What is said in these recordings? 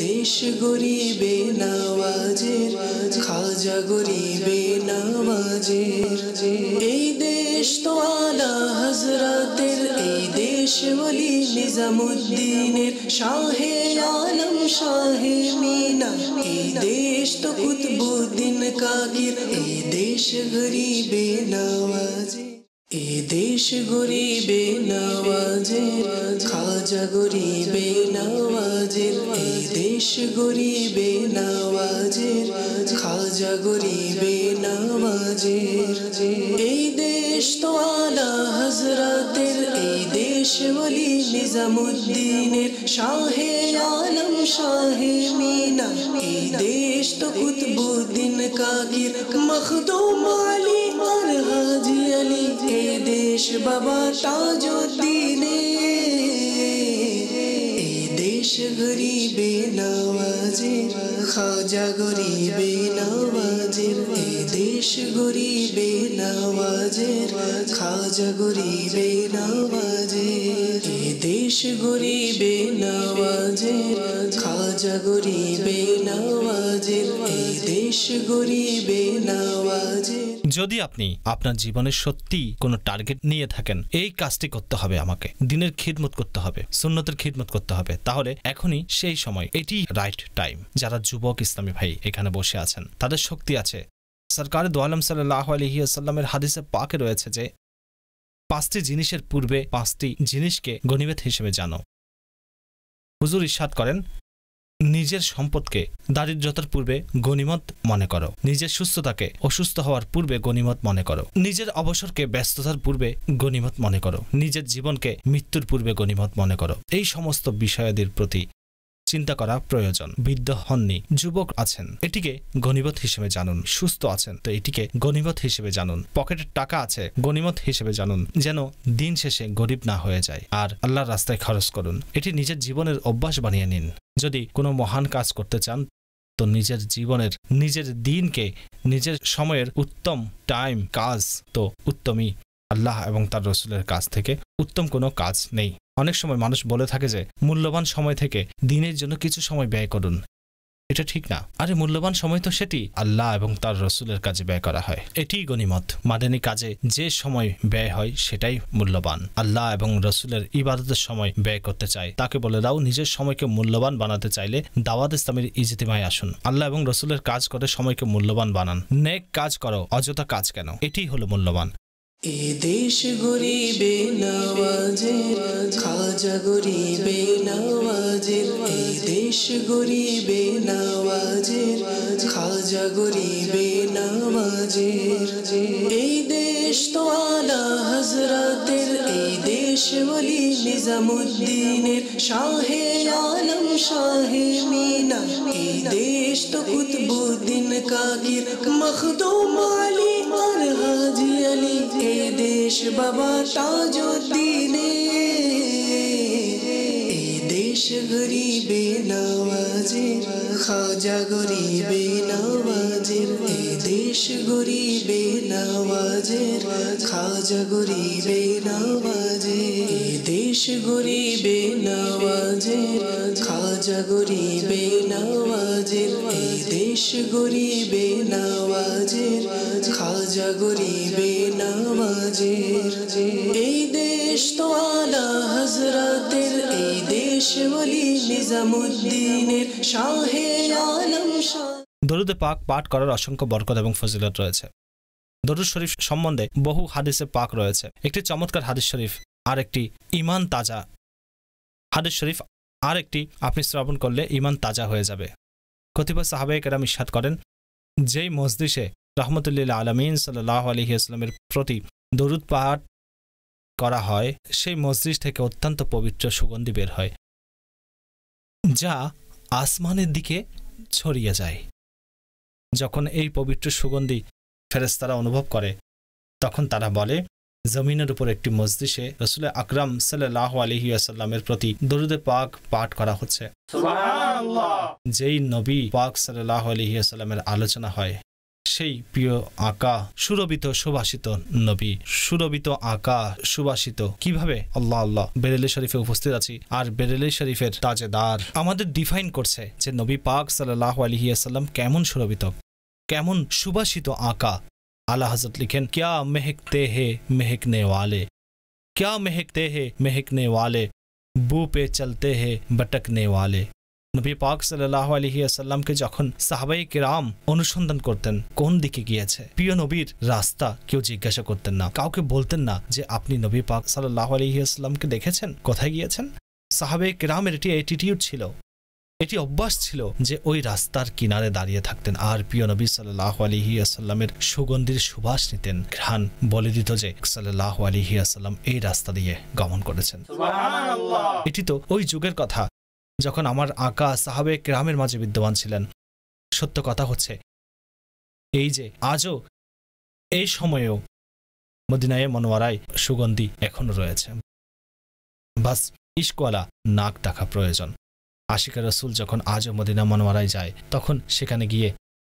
দেশ গরিবে নওয়াজের, খাজা গরিবে নওয়াজের। এই দেশ তো আলা হযরতের, এই দেশ ওলি নিজামুদ্দিনের, শাহে আলম শাহে মিনা। এই দেশ তো কুতবুদ্দিন কাকির, এই দেশ গরিবে নওয়াজের। এই দেশ গরিবে নওয়াজের, খাজা গরিবে নওয়াজের। এই দেশ গরিবে নওয়াজের, খাজা গরিবে নওয়াজের। এই দেশ তো আলা হযরতের, এই দেশ ওলি নিজামুদ্দিনের, শাহে আলম শাহে মিনা। এই দেশ তো কুতবুদ্দিন কাকির, মখদুম আলী আর হাজি আলী। এই দেশ বাবা তাজউদ্দিনের, এই দেশ গরিবে নওয়াজের, খাজা গরিবে নওয়াজের। এই দেশ গরিবে নওয়াজের, খাজা গরিবে নওয়াজের। এই দেশ গরিবে নওয়াজের, খাজা গরিবে নওয়াজের। এই দেশ গরিবে নওয়াজের। যদি আপনি আপনার জীবনে সত্যি কোনো টার্গেট নিয়ে থাকেন, এই কাজটি করতে হবে, আমাকে দিনের খিদমত করতে হবে, সুন্নতের খিদমত করতে হবে, তাহলে এখনই সেই সময়, এটি রাইট টাইম। যারা যুবক ইসলামী ভাই এখানে বসে আছেন, তাদের শক্তি আছে। সরকার দো আলম সাল্লাল্লাহু আলাইহি ওয়াসাল্লামের হাদিসে পাকে রয়েছে যে 5টি জিনিসের পূর্বে 5টি জিনিসকে গনিমত হিসেবে জানো। হুজুর ইরশাদ করেন, নিজের সম্পদকে দারিদ্রতার পূর্বে গনিমত মনে করো, নিজের সুস্থতাকে অসুস্থ হওয়ার পূর্বে গনিমত মনে করো, নিজের অবসরকে ব্যস্ততার পূর্বে গনিমত মনে করো, নিজের জীবনকে মৃত্যুর পূর্বে গনিমত মনে করো। এই সমস্ত বিষয়াদির প্রতি চিন্তা করা প্রয়োজন। বৃদ্ধ হননি, যুবক আছেন, এটিকে গনিমত হিসেবে জানুন। সুস্থ আছেন তো এটিকে গনিমত হিসেবে জানুন। পকেটের টাকা আছে, গনিমত হিসেবে জানুন, যেন দিন শেষে গরিব না হয়ে যায়। আর আল্লাহর রাস্তায় খরচ করুন, এটি নিজের জীবনের অভ্যাস বানিয়ে নিন। যদি কোনো মহান কাজ করতে চান তো নিজের জীবনের, নিজের দিনকে, নিজের সময়ের উত্তম টাইম কাজ তো উত্তমই। আল্লাহ এবং তার রসুলের কাছ থেকে উত্তম কোনো কাজ নেই। অনেক সময় মানুষ বলে থাকে যে মূল্যবান সময় থেকে দিনের জন্য কিছু সময় ব্যয় করুন। এটা ঠিক না। আরে মূল্যবান সময় তো সেটি আল্লাহ এবং তার রসুলের কাজে ব্যয় করা হয়, এটিই গনিমত। মাদানী কাজে যে সময় ব্যয় হয় সেটাই মূল্যবান। আল্লাহ এবং রসুলের ইবাদতের সময় ব্যয় করতে চায় তাকে বলে দাও, নিজের সময়কে মূল্যবান বানাতে চাইলে দাওয়াত ইসলামের ইজতিমায় আসুন। আল্লাহ এবং রসুলের কাজ করে সময়কে মূল্যবান বানান। নেক কাজ করো, অযথা কাজ কেন? এটিই হলো মূল্যবান। এ দেশ গরিবে নওয়াজের, খাজা গরিবে নওয়াজের। এই দেশ গরিবে নওয়াজের, খাজা গরিবে নওয়াজের। এই দেশ তো আলা হযরতের, এই দেশ ওলি নিজামুদ্দিনের, শাহে আলম শাহে মিনা। এই দেশ তো কুতবুদ্দিন কাকির, মখদুম আলী আর হাজি আলী। এই দেশ বাবা তাজউদ্দিনের, এই দেশ গরিবে নওয়াজের, খাজা গরিবে নওয়াজের। এই দেশ গরিবে নওয়াজের, খাজা গরিবে নওয়াজের। এই দেশ গরিবে নওয়াজের, খাজা গরিবে নওয়াজের। এই দেশ গরিবে নওয়াজের, খাজা গরিবে নওয়াজের। এই দেশ তো আলা হযরতের, এই দেশ ওলি নিজামুদ্দিনের, শাহে আলম শাহ। দরুদে পাক পাঠ করার অসংখ্য বরকত এবং ফজিলত রয়েছে। দরুদ শরীফ সম্বন্ধে বহু হাদিসে পাক রয়েছে। একটি চমৎকার হাদিস শরীফ, আর একটি ঈমান তাজা হাদিস শরীফ, আর একটি আপনি শ্রবণ করলে ঈমান তাজা হয়ে যাবে। কতিপয় সাহাবায়ে কেরাম ইরশাদ করেন, যেই মজলিসে রাহমাতুল্লিল আলামিন সাল্লাল্লাহু আলাইহি ওয়াসাল্লামের প্রতি দরুদ পাঠ করা হয়, সেই মজলিস থেকে অত্যন্ত পবিত্র সুগন্ধি বের হয়, যা আসমানের দিকে ছড়িয়ে যায়। যখন এই পবিত্র সুগন্ধি ফেরেশতারা অনুভব করে, তখন তারা বলে, জমিনের উপর একটি মজলিসে রাসূল আকরাম সাল্লাল্লাহু আলাইহি ওয়াসাল্লামের প্রতি দরুদে পাক পাঠ করা হচ্ছে। সুবহানাল্লাহ। যেই নবী পাক সাল্লাল্লাহু আলাইহি ওয়াসাল্লামের আলোচনা হয়, সেই প্রিয় আকা সুরভিত সুভাষিত নবী, সুরভিত আকা সুভাষিত। কিভাবে? আল্লাহ আল্লাহ বেরেলি শরীফে উপস্থিত আছি, আর বেরেলি শরীফের তাজেদার আমাদের ডিফাইন করছে যে নবী পাক সাল্লাল্লাহু আলাইহি ওয়াসাল্লাম কেমন সুরভিত, কেমন সুভাষিত আকা। আলা হযরত লিখেন, क्या महकते हैं महकने वाले, क्या महकते हैं महकने वाले, बू पे चलते हैं भटकने वाले। নবী পাক সাল্লাল্লাহু আলাইহি ওয়াসাল্লামকে যখন সাহাবায়ে কেরাম অনুসন্ধান করতেন কোন দিকে গিয়েছে, প্রিয় নবীর রাস্তা কেউ জিজ্ঞাসা করতেন না, কাউকে বলতেন না যে আপনি নবী পাক সাল্লাল্লাহু আলাইহি ওয়াসাল্লামকে দেখেছেন, কোথায় গিয়েছেন। সাহাবায়ে কেরামের এটি অ্যাটিটিউড ছিল, এটি অভ্যাস ছিল যে ওই রাস্তার কিনারে দাঁড়িয়ে থাকতেন আর প্রিয় নবী সাল্লাল্লাহু আলাইহি ওয়াসাল্লামের সুগন্ধির সুবাস নিতেন। ঘ্রাণ বলে দিত যে সাল্লাল্লাহু আলাইহি ওয়াসাল্লাম এই রাস্তা দিয়ে গমন করেছেন। সুবহানাল্লাহ। এটি তো ওই যুগের কথা যখন আমার আকা সাহাবায়ে কেরামের মাঝে বিদ্যমান ছিলেন। সত্য কথা হচ্ছে এই যে আজও এই সময়েও মদিনায়ে মনোয়ারায় সুগন্ধি এখনো রয়েছে। বাস ইশকওয়ালা নাক দেখা প্রয়োজন। আশিকা রাসূল যখন আজও মদিনা মনোয়ারায় যায় তখন সেখানে গিয়ে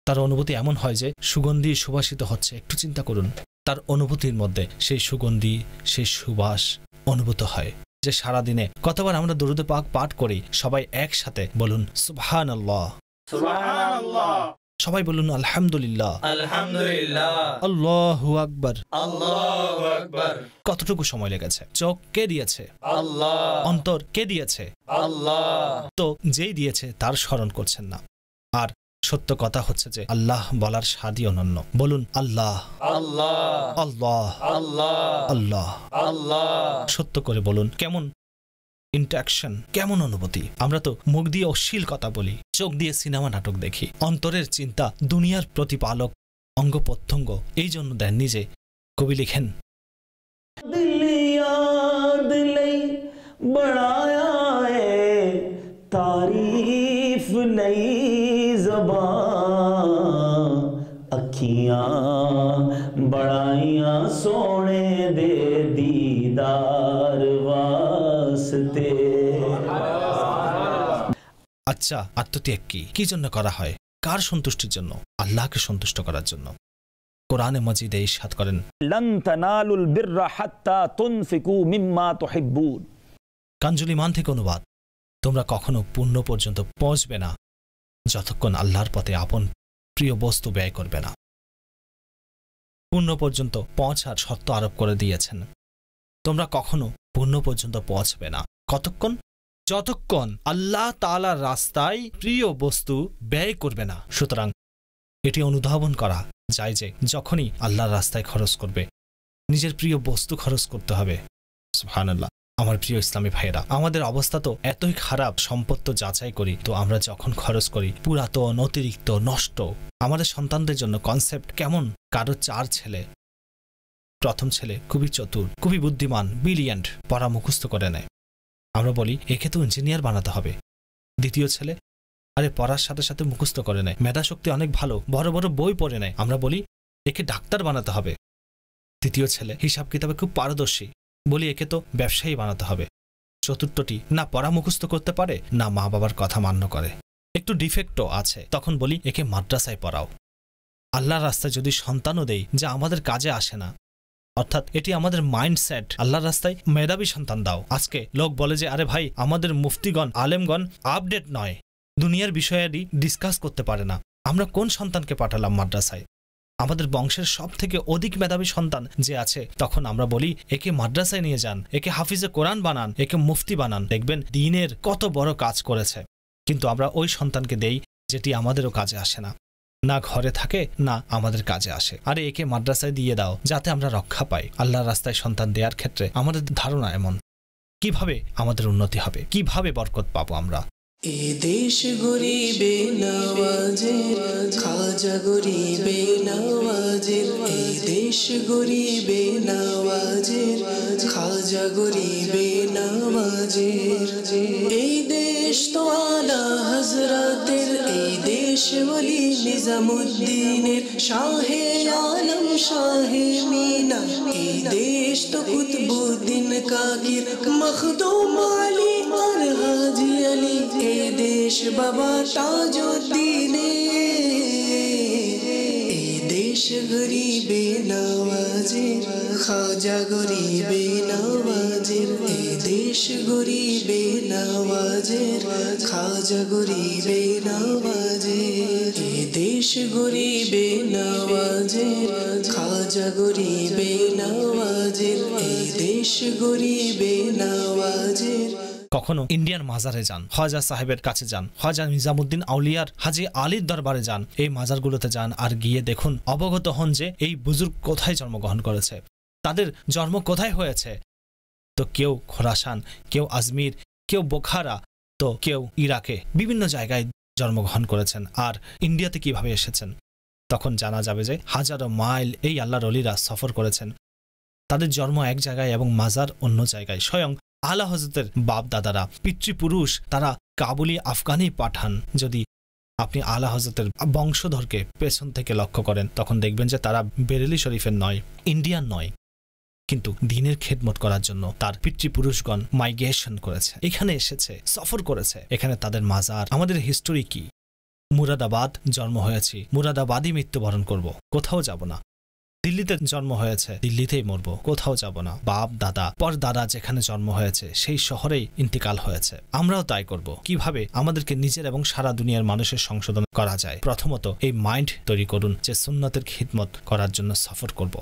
তার অনুভূতি এমন হয় যে সুগন্ধি সুবাসিত হচ্ছে। একটু চিন্তা করুন, তার অনুভূতির মধ্যে সেই সুগন্ধি, সেই সুবাস অনুভূত হয়। যে সারাদিনে কতবার আমরা দুরূদ পাক পাঠ করি, সবাই একসাথে বলুন সুবহানাল্লাহ, সুবহানাল্লাহ, সবাই বলুন আলহামদুলিল্লাহ, আলহামদুলিল্লাহ, আল্লাহু আকবার, আল্লাহু আকবার। কতটুকু সময় লেগেছে? চোখ কে দিয়েছে? আল্লাহ। অন্তর কে দিয়েছে? আল্লাহ। তো যেই দিয়েছে তার স্মরণ করছেন না। আর সত্য কথা হচ্ছে যে আল্লাহ বলার স্বাদই অনন্য। বলুন আল্লাহ, আল্লাহ, আল্লাহ, আল্লাহ, আল্লাহ, আল্লাহ। সত্য করে বলুন, কেমন ইন্টারঅ্যাকশন, কেমন অনুভূতি। আমরা তো মুখ দিয়ে অশ্লীল কথা বলি, চোখ দিয়ে সিনেমা নাটক দেখি, অন্তরের চিন্তা দুনিয়ার প্রতিপালক অঙ্গ প্রত্যঙ্গ এই জন্য দেননি যে কবি লিখেন तारीफ नई ज़बान अखियां बढ़ाइयां सोने दे दीदार वास्ते। আচ্ছা, আত্মত্যাগ কি জন্য করা হয়? কার সন্তুষ্টির জন্য? আল্লাহকে সন্তুষ্ট করার জন্য। কোরআনে মাজিদে ইরশাদ করেন, লান তানালুল বিররা হাত্তা তুনফিকু মিম্মা তুহিব্বুন। কানজুল ঈমান থেকে অনুবাদ, তোমরা কখনো পুণ্য পর্যন্ত পৌঁছবে না যতক্ষণ আল্লাহর পথে আপন প্রিয় বস্তু ব্যয় করবে না। পুণ্য পর্যন্ত পৌঁছার শর্ত আরোপ করে দিয়েছেন। তোমরা কখনো পুণ্য পর্যন্ত পৌঁছবে না কতক্ষণ? যতক্ষণ আল্লাহ তাআলার রাস্তায় প্রিয় বস্তু ব্যয় করবে না। সুতরাং এটি অনুধাবন করা যায় যে যখনই আল্লাহর রাস্তায় খরচ করবে নিজের প্রিয় বস্তু খরচ করতে হবে। সুবহানাল্লাহ। আমার প্রিয় ইসলামী ভাইয়েরা, আমাদের অবস্থা তো এতই খারাপ, সম্পদ তো যাচাই করি, তো আমরা যখন খরচ করি পুরাতন, অতিরিক্ত, নষ্ট। আমাদের সন্তানদের জন্য কনসেপ্ট কেমন? কারো 4 ছেলে, প্রথম ছেলে খুবই চতুর, খুবই বুদ্ধিমান, ব্রিলিয়ান্ট, পড়া মুখস্থ করে নেয়। আমরা বলি একে তো ইঞ্জিনিয়ার বানাতে হবে। দ্বিতীয় ছেলে আরে পড়ার সাথে সাথে মুখস্থ করে নেয়, মেধাশক্তি অনেক ভালো, বড় বড় বই পড়ে নেয়। আমরা বলি একে ডাক্তার বানাতে হবে। তৃতীয় ছেলে হিসাব কিতাবে খুব পারদর্শী, বলি একে তো ব্যবসায়ী বানাতে হবে। চতুর্থটি না পড়া মুখস্থ করতে পারে, না মা বাবার কথা মান্য করে, একটু ডিফেক্টও আছে, তখন বলি একে মাদ্রাসায় পড়াও। আল্লাহর রাস্তায় যদি সন্তানও দেই যা আমাদের কাজে আসে না, অর্থাৎ এটি আমাদের মাইন্ডসেট, আল্লাহর রাস্তায় মেধাবী সন্তান দাও। আজকে লোক বলে যে আরে ভাই আমাদের মুফতিগণ, আলেমগণ আপডেট নয়, দুনিয়ার বিষয়াদি ডিসকাস করতে পারে না। আমরা কোন সন্তানকে পাঠালাম মাদ্রাসায়? আমাদের বংশের সব থেকে অধিক মেধাবী সন্তান যে আছে, তখন আমরা বলি একে মাদ্রাসায় নিয়ে যান, একে হাফিজে কোরআন বানান, একে মুফতি বানান, দেখবেন দ্বীনের কত বড় কাজ করেছে। কিন্তু আমরা ওই সন্তানকে দেই যেটি আমাদেরও কাজে আসে না, না ঘরে থাকে না আমাদের কাজে আসে। আরে একে মাদ্রাসায় দিয়ে দাও যাতে আমরা রক্ষা পাই। আল্লাহর রাস্তায় সন্তান দেওয়ার ক্ষেত্রে আমাদের ধারণা এমন। কিভাবে আমাদের উন্নতি হবে? কিভাবে বরকত পাবো আমরা? এ দেশ গরিবে নওয়াজের, খাজা গরিবে নওয়াজের। এ দেশ গরিবে নওয়াজের, খাজা গরিবে নওয়াজের। এই দেশ তো আলা হযরতের, এই দেশ ওলি নিজামুদ্দিনের, শাহে আলম শাহে মিনা। এই দেশ তো কুতবুদ্দিন কাকির, মখদুম আলী আর হাজি আলী। এ দেশ বাবা তাজউদ্দিনের, এ দেশ গরিবে নওয়াজের খাজা গরিবে নওয়াজের এই দেশ গরিবে নওয়াজের খাজা গরিবে নওয়াজের এই দেশ গরিবে নওয়াজের খাজা গরিবে নওয়াজের এই দেশ গরিবে নওয়াজের। কখনো ইন্ডিয়ান মাজারে যান, খাজা সাহেবের কাছে যান, খাজা নিজামুদ্দিন আউলিয়ার হাজী আলীর দরবারে যান, এই মাজারগুলোতে যান আর গিয়ে দেখুন, অবগত হন যে এই বুজুর্গ কোথায় জন্মগ্রহণ করেছে, তাদের জন্ম কোথায় হয়েছে। তো কেউ খোরাসান, কেউ আজমির, কেউ বোখারা, তো কেউ ইরাকে, বিভিন্ন জায়গায় জন্মগ্রহণ করেছেন। আর ইন্ডিয়াতে কিভাবে এসেছেন, তখন জানা যাবে যে হাজারো মাইল এই আল্লাহর ওলিরা সফর করেছেন। তাদের জন্ম এক জায়গায় এবং মাজার অন্য জায়গায়। স্বয়ং আলা হযরতের বাপ দাদারা, পিতৃপুরুষ, তারা কাবুলি আফগানি পাঠান। যদি আপনি আলা হযরতের বংশধরকে পেছন থেকে লক্ষ্য করেন, তখন দেখবেন যে তারা বেরেলি শরীফের নয়, ইন্ডিয়ান নয়, কিন্তু দ্বীনের খেদমত করার জন্য তার পিতৃপুরুষগণ মাইগ্রেশন করেছে, এখানে এসেছে, সফর করেছে, এখানে তাদের মাজার। আমাদের হিস্টোরি কি? মুরাদাবাদ জন্ম হয়েছি, মুরাদাবাদই মৃত্যুবরণ করব, কোথাও যাব না। দিল্লিতে জন্ম হয়েছে, দিল্লিতেই মরব, কোথাও যাব না। বাপ দাদা পর দাদা যেখানে জন্ম হয়েছে সেই শহরেই ইন্তিকাল হয়েছে, আমরাও তাই করব। কিভাবে আমাদেরকে নিজের এবং সারা দুনিয়ার মানুষের সংশোধন করা যায়? প্রথমত এই মাইন্ড তৈরি করুন যে সুন্নতের খিদমত করার জন্য সফর করব।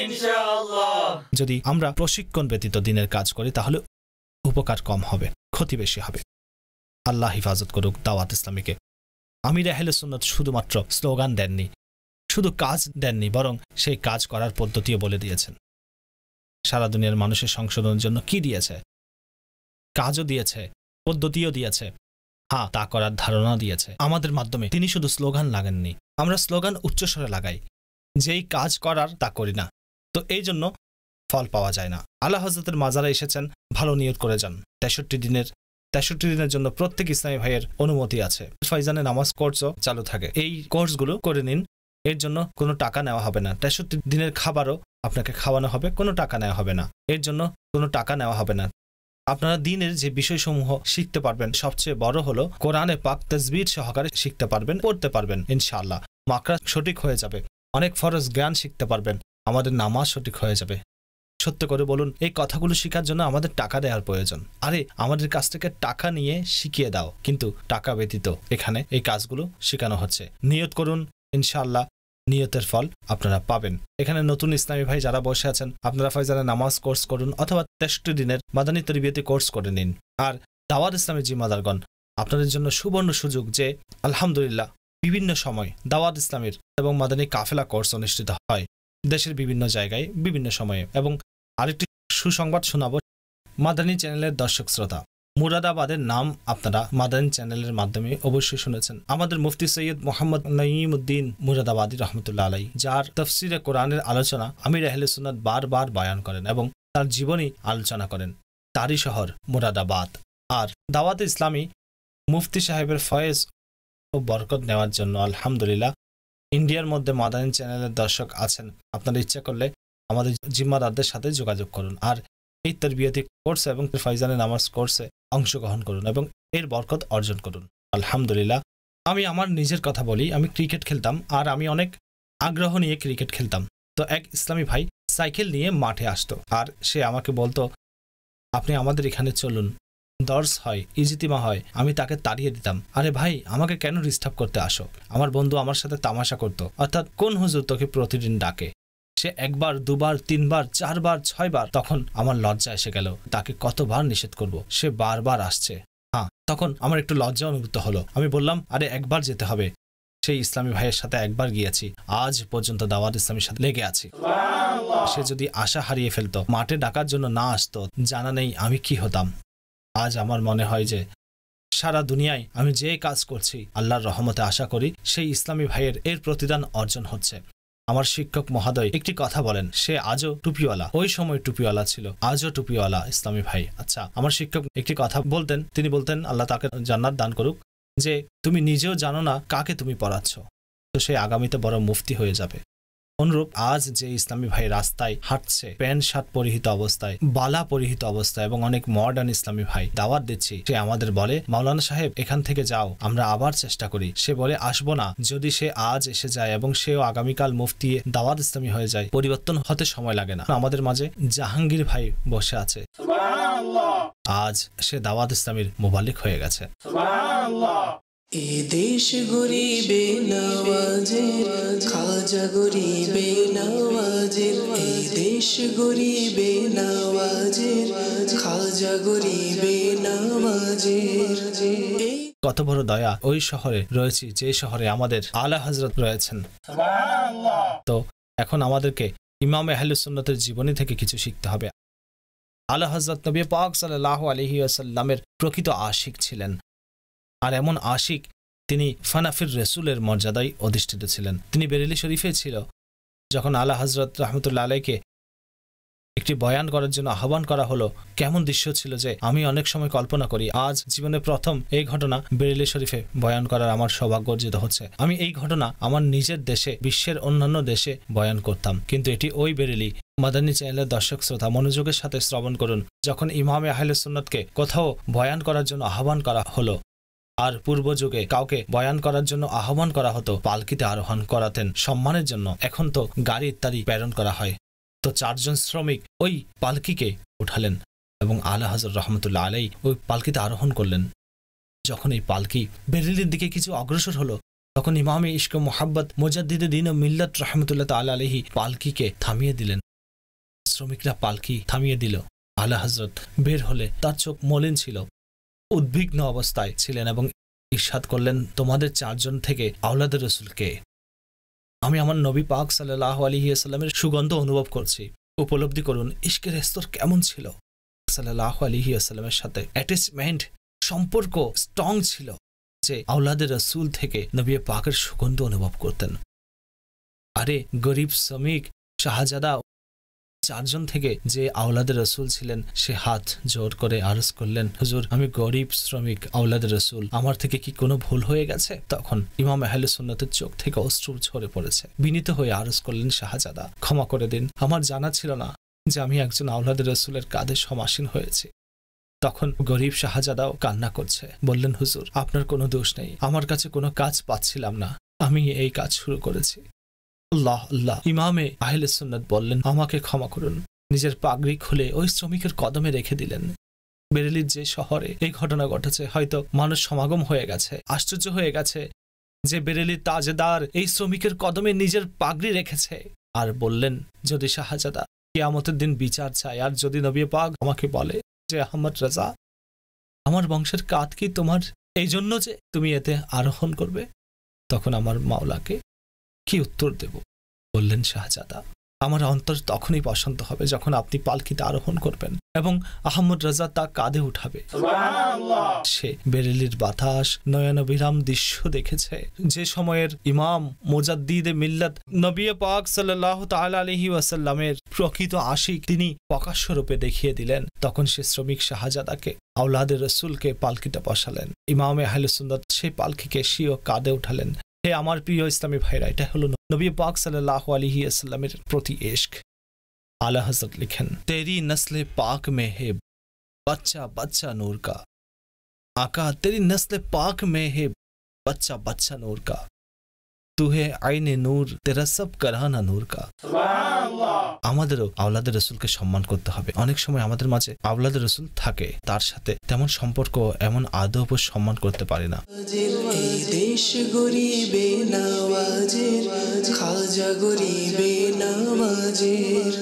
ইনশাআল্লাহ যদি আমরা প্রশিক্ষণ ব্যতীত দিনের কাজ করি তাহলে উপকার কম হবে, ক্ষতি বেশি হবে। আল্লাহ হিফাজত করুক দাওয়াত ইসলামীকে। আমির আহলে সুন্নাত শুধুমাত্র স্লোগান দেননি, শুধু কাজ দেননি, বরং সেই কাজ করার পদ্ধতিও বলে দিয়েছেন। সারা দুনিয়ার মানুষের সংশোধনের জন্য কি দিয়েছে? কাজও দিয়েছে, পদ্ধতিও দিয়েছে, হ্যাঁ তা করার ধারণা দিয়েছে আমাদের মাধ্যমে। তিনি শুধু স্লোগান লাগাননি, আমরা স্লোগান উচ্চস্বরে লাগাই, যেই কাজ করার তা করি না, তো এই জন্য ফল পাওয়া যায় না। আলা হযরতের মাজারে এসেছেন, ভালো নিয়ত করে যান। 63 দিনের জন্য প্রত্যেক ইসলামী ভাইয়ের অনুমতি আছে। ফয়জানে নামাজ কোর্সও চালু থাকে, এই কোর্সগুলো করে নিন, এর জন্য কোনো টাকা নেওয়া হবে না। 63 দিনের খাবারও আপনাকে খাওয়ানো হবে, কোনো টাকা নেওয়া হবে না, এর জন্য কোনো টাকা নেওয়া হবে না। আপনারা দিনের যে বিষয়সমূহ শিখতে পারবেন, সবচেয়ে বড় হলো কোরআনে পাক তাজবিদ সহকারে শিখতে পারবেন, পড়তে পারবেন ইনশাআল্লাহ। মাকরা সঠিক হয়ে যাবে, অনেক ফরজ জ্ঞান শিখতে পারবেন, আমাদের নামাজ সঠিক হয়ে যাবে। সত্য করে বলুন, এই কথাগুলো শেখার জন্য আমাদের টাকা দেওয়ার প্রয়োজন? আরে আমাদের কাছ থেকে টাকা নিয়ে শিখিয়ে দাও, কিন্তু টাকা ব্যতীত এখানে এই কাজগুলো শেখানো হচ্ছে। নিয়ত করুন, ইনশাআল্লাহ নিয়তের ফল আপনারা পাবেন। এখানে নতুন ইসলামী ভাই যারা বসে আছেন, আপনারা ফয়জানে নামাজ কোর্স করুন অথবা 63 দিনের মাদানী তরবিয়তি কোর্স করে নিন। আর দাওয়াত ইসলামী জিম্মাদারগণ, আপনাদের জন্য সুবর্ণ সুযোগ যে আলহামদুলিল্লাহ বিভিন্ন সময় দাওয়াত ইসলামীর এবং মাদানী কাফেলা কোর্স অনুষ্ঠিত হয় দেশের বিভিন্ন জায়গায় বিভিন্ন সময়ে। এবং আরেকটি সুসংবাদ শোনাবো মাদানী চ্যানেলের দর্শক শ্রোতা, মুরাদাবাদের নাম আপনারা মাদানী চ্যানেলের মাধ্যমে অবশ্যই শুনেছেন। আমাদের মুফতি সৈয়দ মোহাম্মদ নঈমউদ্দিন মুরাদাবাদী রহমতুল্লাহ আলাই, যার তাফসিরে কোরআনের আলোচনা আমির আহলে সুন্নাত বারবার বয়ান করেন এবং তার জীবনী আলোচনা করেন, তারই শহর মুরাদাবাদ। আর দাওয়াত ইসলামী মুফতি সাহেবের ফয়েজ ও বরকত নেওয়ার জন্য আলহামদুলিল্লাহ ইন্ডিয়ার মধ্যে মাদানী চ্যানেলের দর্শক আছেন। আপনারা ইচ্ছা করলে আমাদের জিম্মাদারদের সাথে যোগাযোগ করুন আর এই তরবিয়তি কোর্স এবং ফয়জানে নামাজ কোর্সে অংশগ্রহণ করুন এবং এর বরকত অর্জন করুন আলহামদুলিল্লাহ। আমি আমার নিজের কথা বলি, আমি ক্রিকেট খেলতাম আর আমি অনেক আগ্রহ নিয়ে ক্রিকেট খেলতাম। তো এক ইসলামী ভাই সাইকেল নিয়ে মাঠে আসতো আর সে আমাকে বলতো, আপনি আমাদের এখানে চলুন, দর্স হয়, ইজতিমা হয়। আমি তাকে তাড়িয়ে দিতাম, আরে ভাই আমাকে কেন ডিস্টার্ব করতে আসো? আমার বন্ধু আমার সাথে তামাশা করতো, অর্থাৎ কোন হুজুর তোকে প্রতিদিন ডাকে? সে একবার, দুবার, তিনবার, চারবার, 6 বার। তখন আমার লজ্জা এসে গেল, তাকে কতবার নিষেধ করব, সে বারবার আসছে। হ্যাঁ, তখন আমার একটু লজ্জা অনুভূত হলো। আমি বললাম, আরে একবার যেতে হবে। সেই ইসলামী ভাইয়ের সাথে একবার গিয়েছি, আজ পর্যন্ত দাওয়াত ইসলামীর সাথে লেগে আছি। সে যদি আশা হারিয়ে ফেলতো, মাঠে ডাকার জন্য না আসতো, জানা নেই আমি কি হতাম। আজ আমার মনে হয় যে সারা দুনিয়ায় আমি যে কাজ করছি আল্লাহর রহমতে আশা করি সেই ইসলামী ভাইয়ের এর প্রতিদান অর্জন হচ্ছে। আমার শিক্ষক মহোদয় একটি কথা বলেন, সে আজও টুপিওয়ালা, ওই সময় টুপিওয়ালা ছিল, আজও টুপিওয়ালা ইসলামী ভাই। আচ্ছা, আমার শিক্ষক একটি কথা বলতেন, তিনি বলতেন, আল্লাহ তাকে জান্নাত দান করুক, যে তুমি নিজেও জানো না কাকে তুমি পড়াচ্ছ, তো সে আগামীতে বড় মুফতি হয়ে যাবে। অনুরূপ আজ যে ইসলামী ভাই রাস্তায় হাঁটছে প্যান্ট শার্ট পরিহিত অবস্থায়, বালা পরিহিত অবস্থায় এবং অনেক মডার্ন ইসলামী ভাই দাওয়াত দিচ্ছি, সে আমাদের বলে মাওলানা সাহেব এখান থেকে যাও, আমরা আবার চেষ্টা করি। সে বলে আসবো না। যদি সে আজ এসে যায় এবং সেও আগামীকাল মুফতি দাওয়াত ইসলামী হয়ে যায়, পরিবর্তন হতে সময় লাগে না। আমাদের মাঝে জাহাঙ্গীর ভাই বসে আছে, আজ সে দাওয়াত ইসলামীর মুবাল্লিক হয়ে গেছে। এ দেশ গরিবে নওয়াজের, খাজা গরিবে নওয়াজের। এ দেশ গরিবে নওয়াজের, খাজা গরিবে নওয়াজের। কত বড় দয়া ওই শহরে রয়েছি যে শহরে আমাদের আলা হযরত রয়েছেন। তো এখন আমাদেরকে ইমাম আহলে সুন্নতের জীবনী থেকে কিছু শিখতে হবে। আলা হযরত নবী পাক সাল্লাল্লাহু আলাইহি ওয়াসাল্লামের প্রকৃত আশিক ছিলেন, আর এমন আশিক তিনি ফানাফির রাসূলের মর্যাদায় অধিষ্ঠিত ছিলেন। তিনি বেরেলি শরীফে ছিল যখন আলা হযরত রাহমাতুল্লাহ আলাইহিকে একটি বয়ান করার জন্য আহ্বান করা হলো। কেমন দৃশ্য ছিল যে আমি অনেক সময় কল্পনা করি, আজ জীবনে প্রথম এই ঘটনা বেরেলি শরীফে বয়ান করার আমার সৌভাগ্য অর্জিত হচ্ছে। আমি এই ঘটনা আমার নিজের দেশে, বিশ্বের অন্যান্য দেশে বয়ান করতাম, কিন্তু এটি ওই বেরেলি। মাদানী চ্যানেলের দর্শক শ্রোতা মনোযোগের সাথে শ্রবণ করুন। যখন ইমামে আহলে সুন্নাতকে কোথাও বয়ান করার জন্য আহ্বান করা হলো, আর পূর্ব যুগে কাউকে বয়ান করার জন্য আহ্বান করা হতো, পালকিতে আরোহণ করাতেন সম্মানের জন্য। এখন তো গাড়ি ইত্যাদি প্রেরণ করা হয়। তো 4 জন শ্রমিক ওই পালকিকে উঠালেন এবং আলা হযরত রাহমাতুল্লাহ আলাইহি ওই পালকিতে আরোহণ করলেন। যখন এই পালকি বেরেলির দিকে কিছু অগ্রসর হলো, তখন ইমামে ইশক মুহাব্বত মুজাদ্দিদে দ্বীন ও মিল্লাত রাহমাতুল্লাহ তাআলা আলাইহি পালকিকে থামিয়ে দিলেন। শ্রমিকরা পালকি থামিয়ে দিল। আলা হযরত বের হলে তার চোখ মলিন ছিল, উদ্বিগ্ন অবস্থায় ছিলেন এবং ইরশাদ করলেন, তোমাদের 4 জন থেকে আওলাদে রাসূলকে আমি আমার নবী পাক সাল্লাল্লাহু আলাইহি ওয়াসাল্লামের সুগন্ধ অনুভব করছি। উপলব্ধি করুন ইশকের স্তর কেমন ছিল। সাল্লাল্লাহু আলাইহি ওয়াসাল্লামের সাথে অ্যাটাচমেন্ট, সম্পর্ক স্ট্রং ছিল যে আওলাদে রাসূল থেকে নবী পাকের সুগন্ধ অনুভব করতেন। আরে গরিব শ্রমিক শাহজাদা 4 জন থেকে যে আওলাদে রাসূল ছিলেন, সে হাত জোর করে আরজ করলেন, হুজুর আমি গরিব শ্রমিক আওলাদে রাসূল, আমার থেকে কি কোনো ভুল হয়ে গেছে? তখন ইমাম আহলে সুন্নাতের চোখ থেকে অশ্রু ঝরে পড়েছে। বিনীত হয়ে আরজ করলেন, শাহজাদা ক্ষমা করে দিন, আমার জানা ছিল না যে আমি একজন আওলাদে রাসূলের কাঁধে সমাসীন হয়েছি। তখন গরিব শাহজাদাও কান্না করছে, বললেন, হুজুর আপনার কোনো দোষ নেই, আমার কাছে কোনো কাজ পাচ্ছিলাম না, আমি এই কাজ শুরু করেছি। আল্লাহ আল্লাহ। ইমামে আহলে সুন্নাত বললেন, আমাকে ক্ষমা করুন। নিজের পাগড়ি খুলে ওই শ্রমিকের কদমে রেখে দিলেন। বেরেলির যে শহরে এই ঘটনা ঘটেছে, হয়তো মানুষ সমাগম হয়ে গেছে, আশ্চর্য হয়ে গেছে যে বেরেলির তাজেদার এই শ্রমিকের কদমে নিজের পাগড়ি রেখেছে। আর বললেন, যদি শাহজাদা কিয়ামতের দিন বিচার চায়, আর যদি নবী পাক আমাকে বলে যে আহমদ রাজা, আমার বংশের কাত কি তোমার এই জন্য যে তুমি এতে আরোহণ করবে, তখন আমার মাওলাকে কি উত্তর দেব? বললেন শাহজাদা, আমার অন্তর তখনই বসন্ত হবে যখন আপনি পালকিতে আরোহণ করবেন এবং আহমদ রাজা তা কাঁধে উঠাবে। সে বেরেলির বাতাস নয়নবিরাম দৃশ্য দেখেছে, যে সময়ের ইমাম মুজাদ্দিদে মিল্লাত নবী পাক সাল্লাল্লাহু তাআলা আলাইহি ওয়াসাল্লামের প্রকৃত আশিক তিনি প্রকাশ্য রূপে দেখিয়ে দিলেন। তখন সে শ্রমিক শাহজাদাকে আওলাদে রাসূলকে পালকিতে বসালেন। ইমামে আহলে সুন্নাত সেই পালকিকে স্বীয় কাঁধে উঠালেন। হে আমার প্রিয় ইসলামী ভাইরা, এটা হলো নবী পাক সাল্লাল্লাহু আলাইহি ওয়াসাল্লামের প্রতি ইশক। আলা হযরত লিখেন, তেরি নসলে পাক মে হে बच्चा बच्चा नूर का, आका तेरी नस्ल पाक में है बच्चा बच्चा नूर का, तू है आईने नूर, तेरा सब कराना नूर का। আমাদেরও আওলাদে রাসূলকে সম্মান করতে হবে। অনেক সময় আমাদের মাঝে আওলাদে রাসূল থাকে, তার সাথে তেমন সম্পর্ক, এমন আদব ও সম্মান করতে পারি না। এই দেশ গরিবে নওয়াজের, খাজা গরিবে নওয়াজের।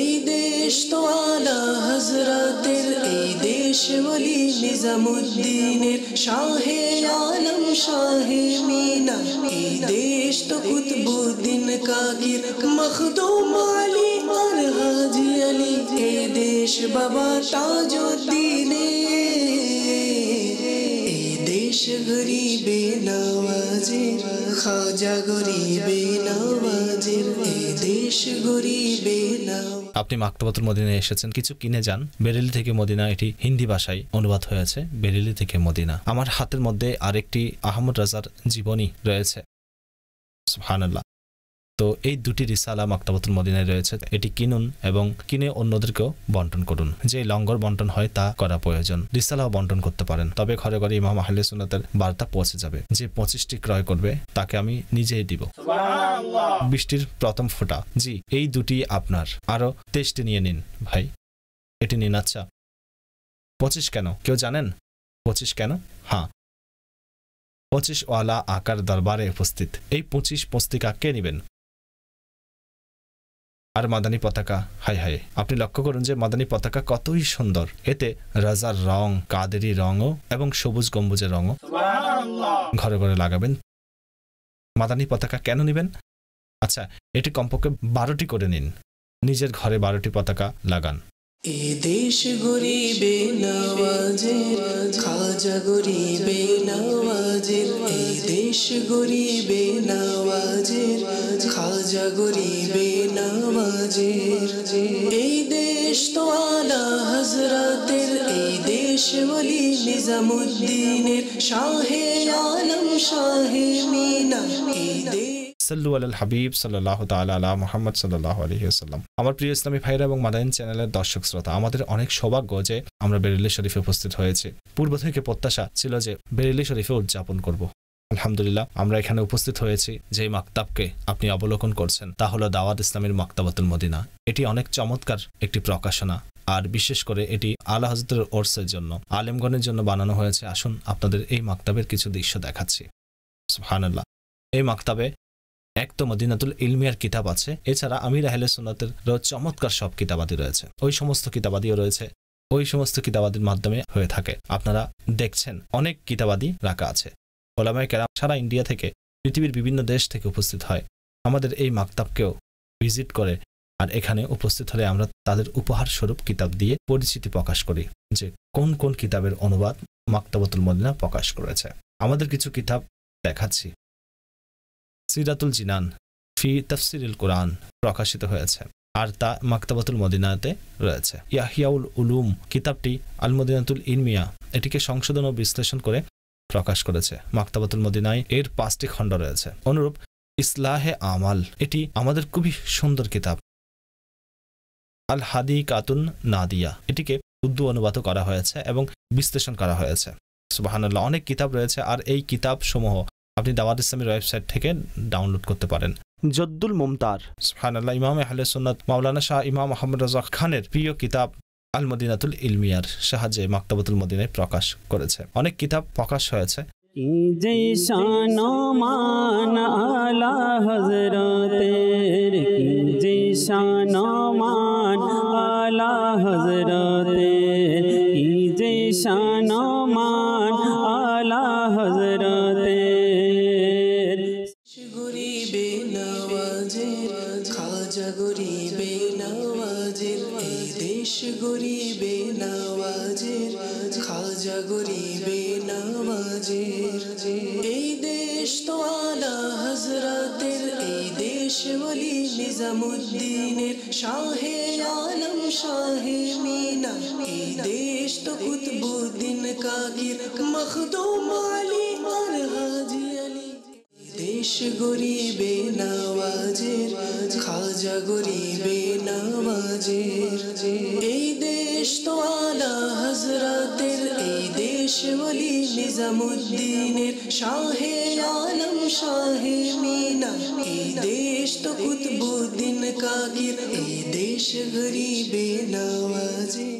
এই দেশ তো আলা হযরতের, এই দেশ ওলি নিজামুদ্দিনের, শাহে আলম শাহে মিনা। এই দেশ তো কুতবুদ্দিন কাকির, মখদুম আলী আর হাজি আলী। এই দেশ বাবা তাজউদ্দিনের। এই দেশ গরিবে নওয়াজের, খাজা গরিবে নওয়াজের। এই দেশ গরিবে নওয়াজের। আপনি মাকতাবাতুল মদিনায় এসেছেন, কিছু কিনে যান। বেরেলি থেকে মদিনা, এটি হিন্দি ভাষায় অনুবাদ হয়েছে, বেরেলি থেকে মদিনা। আমার হাতের মধ্যে আরেকটি আহমদ রাজার জীবনী রয়েছে। সুবহানাল্লাহ। তো এই দুটি রিসালা মাকতাবাতুল মদিনায় রয়েছে, এটি কিনুন এবং কিনে অন্যদেরকেও বন্টন করুন। যে লঙ্গর বন্টন হয় তা করা প্রয়োজন। রিসালাও বন্টন করতে পারেন, তবে ঘরে ঘরে ইমাম আহলে সুন্নাতের বার্তা পৌঁছে যাবে। যে 25টি ক্রয় করবে তাকে আমি নিজেই দিব। বৃষ্টির প্রথম ফোঁটা, জি এই দুটি আপনার। আরো 23টি নিয়ে নিন ভাই, এটি নিন। আচ্ছা 25 কেন কেউ জানেন? 25 কেন? হ্যাঁ, 25 ওয়ালা আকার দরবারে উপস্থিত। এই 25 পুস্তিকা কে নেবেন? আর মাদানী পতাকা, হাই হাই, আপনি লক্ষ্য করুন যে মাদানী পতাকা কতই সুন্দর। এতে রাজার রং, কাদেরি রঙও এবং সবুজ গম্বুজের রঙও ঘরে ঘরে লাগাবেন। মাদানী পতাকা কেন নেবেন? আচ্ছা এটি কমপক্ষে 12টি করে নিন, নিজের ঘরে 12টি পতাকা লাগান। এ দেশ গরিবে নওয়াজের, খাজা গরিবে নওয়াজের। এ দেশ গরিবে নওয়াজের, খাজা গরিবে নওয়াজের। এই দেশ তো আলা হযরতের, এই দেশ ওলি নিজামুদ্দিনের, শাহে আলম শাহে মিনা। এই দেশ সাল্লু আলাল হাবিব সাল্লাল্লাহু তাআলা আলা মুহাম্মদ সাল্লাল্লাহু আলাইহি ওয়াসাল্লাম। আমার প্রিয় ইসলামী ভাইরা এবং মাদানী চ্যানেলের দর্শক শ্রোতা, আমাদের অনেক সৌভাগ্য যে আমরা বেরেলি শরীফে উপস্থিত হয়েছি। পূর্ব থেকে প্রত্যাশা ছিল যে বেরেলি শরীফে উদযাপন করব। আলহামদুলিল্লাহ আমরা এখানে উপস্থিত হয়েছি। যে মাকতাবকে আপনি অবলোকন করছেন তা হলো দাওয়াত ইসলামের মাকতাবাতুল মদিনা। এটি অনেক চমৎকার একটি প্রকাশনা, আর বিশেষ করে এটি আলা হযরতের ওরসের জন্য, আলেমগণের জন্য বানানো হয়েছে। আসুন আপনাদের এই মাকতাবের কিছু দৃশ্য দেখাচ্ছি। সুবহানাল্লাহ। এই মাকতাবে এক তো মদিনাতুল ইলমিয়ার কিতাব আছে, এছাড়া আমির আহলে সুন্নাতের চমৎকার সব কিতাবাদি রয়েছে। ওই সমস্ত কিতাবাদিও রয়েছে, ওই সমস্ত কিতাবাদির মাধ্যমে হয়ে থাকে। আপনারা দেখছেন অনেক কিতাবাদি রাখা আছে। ওলামায়ে কেরাম সারা ইন্ডিয়া থেকে, পৃথিবীর বিভিন্ন দেশ থেকে উপস্থিত হয় আমাদের এই মাকতাবকেও ভিজিট করে, আর এখানে উপস্থিত হলে আমরা তাদের উপহার স্বরূপ কিতাব দিয়ে পরিচিতি প্রকাশ করি যে কোন কোন কিতাবের অনুবাদ মাকতাবাতুল মদিনা প্রকাশ করেছে। আমাদের কিছু কিতাব দেখাচ্ছি। সিরাতুল জিনান ফি তাফসিরুল কুরআন প্রকাশিত হয়েছে, আর তা মাকতাবাতুল মদিনাতে রয়েছে। ইয়াহিয়াউল উলুম কিতাবটি আল মদিনাতুল ইলমিয়া এটিকে সংশোধন ও বিশ্লেষণ করে প্রকাশ করেছে। মাকতাবাতুল মদিনায় এর 5টি খণ্ড রয়েছে। অনুরূপ ইসলাহে আমাল এটি আমাদের খুবই সুন্দর কিতাব। আল হাদি কাতুন নাদিয়া এটিকে উর্দু অনুবাদ করা হয়েছে এবং বিশ্লেষণ করা হয়েছে। সুবহানাল্লাহ, অনেক কিতাব রয়েছে, আর এই কিতাব সমূহ আপনি দাওয়াত ইসলামের ওয়েবসাইট থেকে ডাউনলোড করতে পারেন। জদ্দুল মুমতার, সুবহানাল্লাহ, ইমাম আহলে সুন্নাত মাওলানা শাহ ইমাম মুহাম্মদ রাজা খানের প্রিয় কিতাব আল মদিনাতুল ইলমিয়ার সাহায্যে মাকতাবাতুল মদিনায় প্রকাশ করেছে। অনেক কিতাব প্রকাশ হয়েছে। যে শান মান আলা হযরতের, যে শান মান আলা হযরতের, যে শান মান আলা হযরতের। গরিবে নওয়াজের, খাজা গরিবে নওয়াজের। এই দেশ গরিবে নওয়াজের, খাজা গরিবে নওয়াজের। এই দেশ তো আলা হযরতের, এই দেশ ওলি নিজামুদ্দিনের, শাহে আলম শাহে মিনা। এই দেশ তো কুতবুদ্দিন কাকির, মখদুম আলী আর হাজি আলী। দেশ গরিবে নওয়াজের, খাজা গরিবে নওয়াজের। এই দেশ তো আলা হযরতের, এই দেশ ওলি নিজামুদ্দিনের, শাহে আলম শাহে মিনা। এই দেশ তো কুতবুদ্দিন কাকির, এই দেশ গরিবে নওয়াজের।